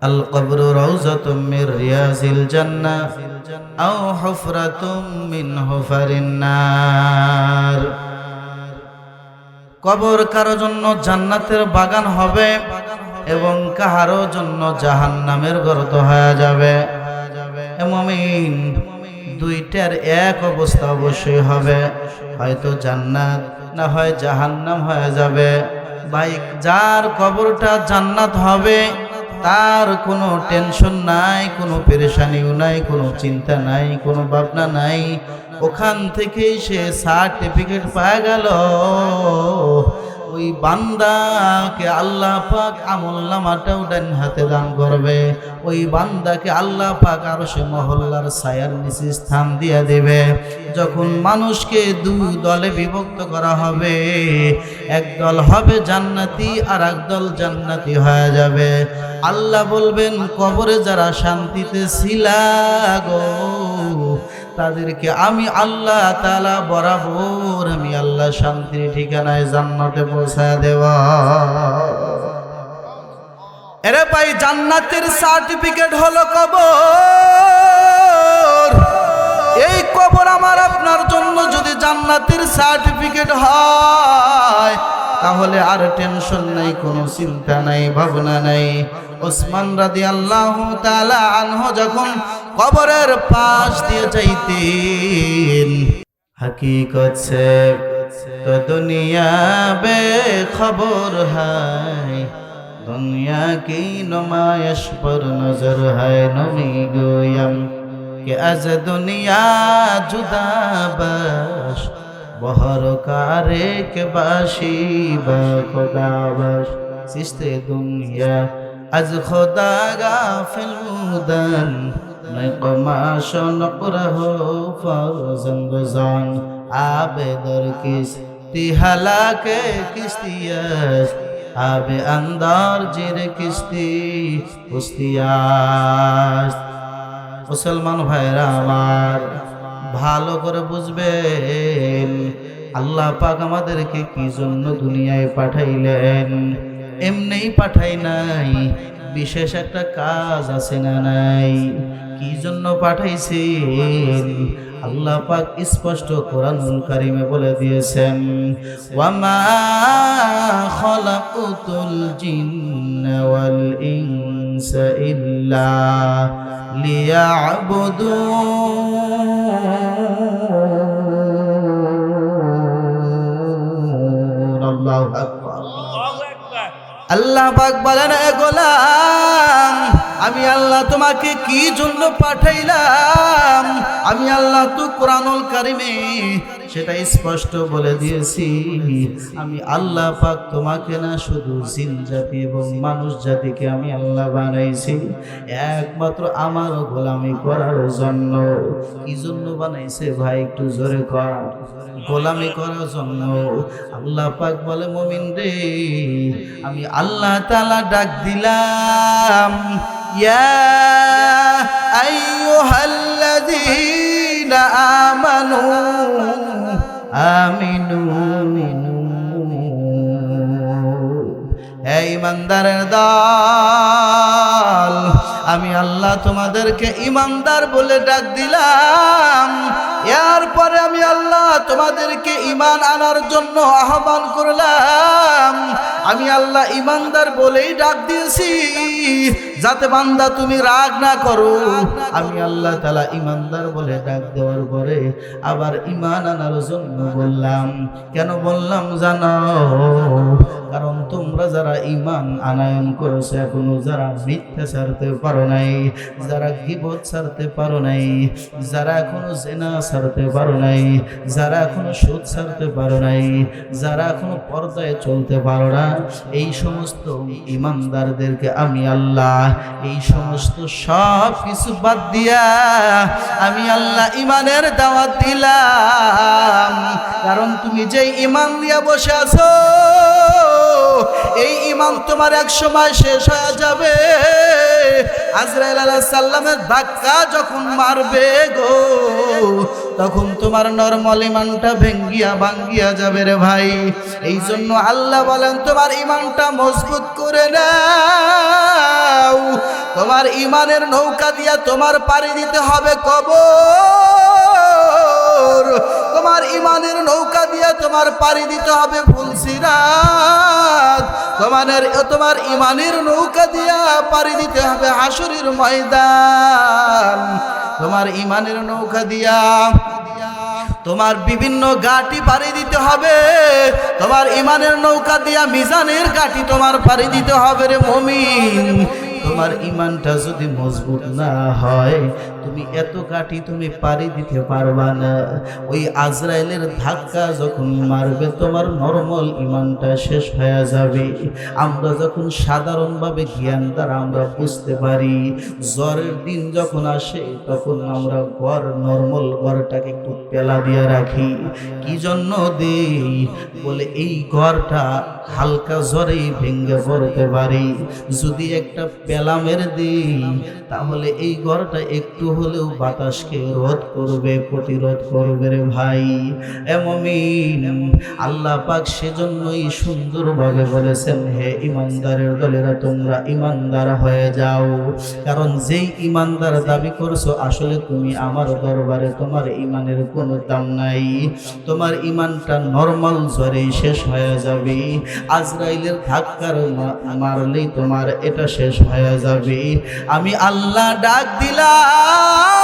আল কবরু রাউযাতুম মির রিয়াজিল জান্নাহ আও হুফরাতুম মিন হুফারিন নার। কবর কারো জন্য জান্নাতের বাগান হবে এবং কাহারো জন্য জাহান্নামের গর্ত হয়ে যাবে। মুমিন, দুইটার এক অবস্থা অবশ্যই হবে, হয়তো জান্নাত না হয় জাহান্নাম হয়ে যাবে। ভাই, যার কবরটা জান্নাত হবে তার কোনো টেনশন নাই, কোনো পেরেশানিও নাই, কোনো চিন্তা নাই, কোনো ভাবনা নাই। ওখান থেকেই সে সার্টিফিকেট পায় গেল। ওই বান্দাকে আল্লাহ পাক আমলনামাটাও ডান হাতে দান করবে। ওই বান্দাকে আল্লাহ পাক আরশে মহল্লার ছায়ার নিচে স্থান দিয়ে দেবে। যখন মানুষকে দুই দলে বিভক্ত করা হবে, এক দল হবে জান্নাতি আর এক দল জান্নাতি হয়ে যাবে। আল্লাহ বলবেন, কবরে যারা শান্তিতে ছিলা গো, তাদেরকে আমি আল্লাহ তাআলা বরাবর আমি আল্লাহ শান্তির ঠিকানায় জান্নাতে পৌঁছায় দেওয়া। এরে ভাই, জান্নাতের সার্টিফিকেট হলো কবর। এই কবর আমার আপনার জন্য যদি জান্নাতের সার্টিফিকেট হয়, তাহলে আর টেনশন নাই, কোনো চিন্তা নাই, ভাবনা নাই। ওসমান রাদিয়াল্লাহু তাআলা আনহু যখন কবরের পাশ দিয়ে যাইতেন, हकीकत से तो दुनिया बेखबर है, दुनिया की नुमाइश पर नजर है। नबी गोयम कि अज दुनिया जुदा बश, बहर कारे के बाशी बा खुदा बश। सिस्ते दुनिया अज खुदा गाफिल मुदन, मैं कमाश नकरहो फरजंदजान। आबे दर किस्ती हलाके किस्तियास, आबे अंदर जिर किस्ती कुस्तियास। মুসলমান ভাইরা আমার, ভালো করে বুঝবেন আল্লাহ পাক আমাদেরকে কি জন্য দুনিয়ায় পাঠাইলেন। এমনিই পাঠাই নাই, বিশেষ একটা কাজ আছে না নাই? কি জন্য পাঠাইছেন আল্লাহ পাক স্পষ্ট কোরআনুল কারীমে বলে দিয়েছেন, ওয়ামা খালাকুতুল জিন্না ওয়াল ইনসা ইল্লা লিয়াবুদুন। আল্লাহু আকবার। আল্লাহ পাক বলেন, এ গোলাম, আমি আল্লাহ তোমাকে কি জন্য পাঠাইলাম? আমি আল্লাহ তো কোরআনুল কারীমে সেটা স্পষ্ট বলে দিয়েছি। আমি আল্লাহ পাক তোমাকে না, শুধু জিন জাতি এবং মানুষ জাতিকে আমি আল্লাহ বানাইছি একমাত্র আমার গোলামি করার জন্য। কি জন্য বানাইছে ভাই, একটু জোরে কর। গোলামি করার জন্য। আল্লাহ পাক বলে, মুমিন রে, আমি আল্লাহ তাআলা ডাক দিলাম, ইয়া আইয়ুহাল্লাযীনা আমানু আমিনু। হে ঈমানদারের দল, আমি আল্লাহ তোমাদেরকে ঈমানদার বলে ডাক দিলাম। এরপরে আমি আল্লাহ তোমাদেরকে ঈমান আনার জন্য আহ্বান করলাম। আমি আল্লাহ ঈমানদার বলেই ডাক দিয়েছি, যাতে বান্দা তুমি রাগ না করো। আমি আল্লাহ তাআলা ঈমানদার বলে ডাক দেওয়ার পরে আবার ঈমান আনার জন্য বললাম। কেন বললাম জানো? কারণ তোমরা যারা ঈমান আনায়ন করেছো, এখনো যারা মিথ্যা ছাড়তে পারো নাই, যারা গীবত ছাড়তে পারো নাই, যারা এখনো জিনা ছাড়তে পারো নাই, যারা এখনো সুদ ছাড়তে পারো নাই, যারা এখনো পর্দায় চলতে পারো না, এই সমস্ত ঈমানদারদেরকে আমি আল্লাহ এই সমস্ত সব কিছু বাদ দিয়া আমি আল্লাহ ঈমানের দাওয়াত দিলাম। কারণ তুমি যে ঈমান দিয়া বসে আছো, এই ঈমান তোমার এক সময় শেষ হয়ে যাবে। আজরাইল আলাইহিস সালামের ধাক্কা যখন মারবে গো, তখন তোমার নরমাল ঈমানটা ভাঙ্গিয়া যাবে রে ভাই। এই জন্য আল্লাহ বলেন, তোমার ঈমানটা মজবুত করে নাও, তোমার ইমানের নৌকা দিয়া তোমার পাড়ি দিতে হবে কবর, তোমার ইমানের নৌকা দিয়া তোমার পাড়ি দিতে হবে ফুলসিরাত, তোমার ইমানের নৌকা দিয়া পাড়ি দিতে হবে হাসরের ময়দান, তোমার ইমানের নৌকা দিয়া তোমার বিভিন্ন ঘাটি পাড়ি দিতে হবে, তোমার ইমানের নৌকা দিয়া মিজানের ঘাটি তোমার পাড়ি দিতে হবে রে মুমিন। তোমার ইমানটা যদি মজবুত না হয় তুমি এত কাঠি তুমি পাড়ি দিতে পারবা না। ওই আজরাইলের ধাক্কা যখন মারবে তোমার নরমাল ইমানটা শেষ হয়ে যাবে। আমরা যখন সাধারণভাবে জ্ঞান দ্বারা আমরা বুঝতে পারি, জ্বরের দিন যখন আসে তখন আমরা নরমাল ঘরটাকে একটু পেলা দিয়ে রাখি। কি জন্য দেই? বলে এই ঘরটা হালকা জ্বরেই ভেঙে পড়তে পারি, যদি একটা পেলা মেরে দিই তাহলে এই ঘরটা একটু হলেও বাতাসকে রোধ করবে, প্রতিরোধ করবে রে ভাই। মুমিন, আল্লাহ পাক সেজন্যই সুন্দরভাবে বলেছেন, হে ইমানদারের দলেরা তোমরা ইমানদার হয়ে যাও। কারণ যেই ইমানদার দাবি করছো আসলে তুমি আমার দরবারে তোমার ইমানের কোনো দাম নাই, তোমার ইমানটা নরমাল জ্বরেই শেষ হয়ে যাবে। আজরাইলের ধাক্কার মারলেই তোমার এটা শেষ হয়ে যাবে। আমি আল্লাহ ডাক দিলাম,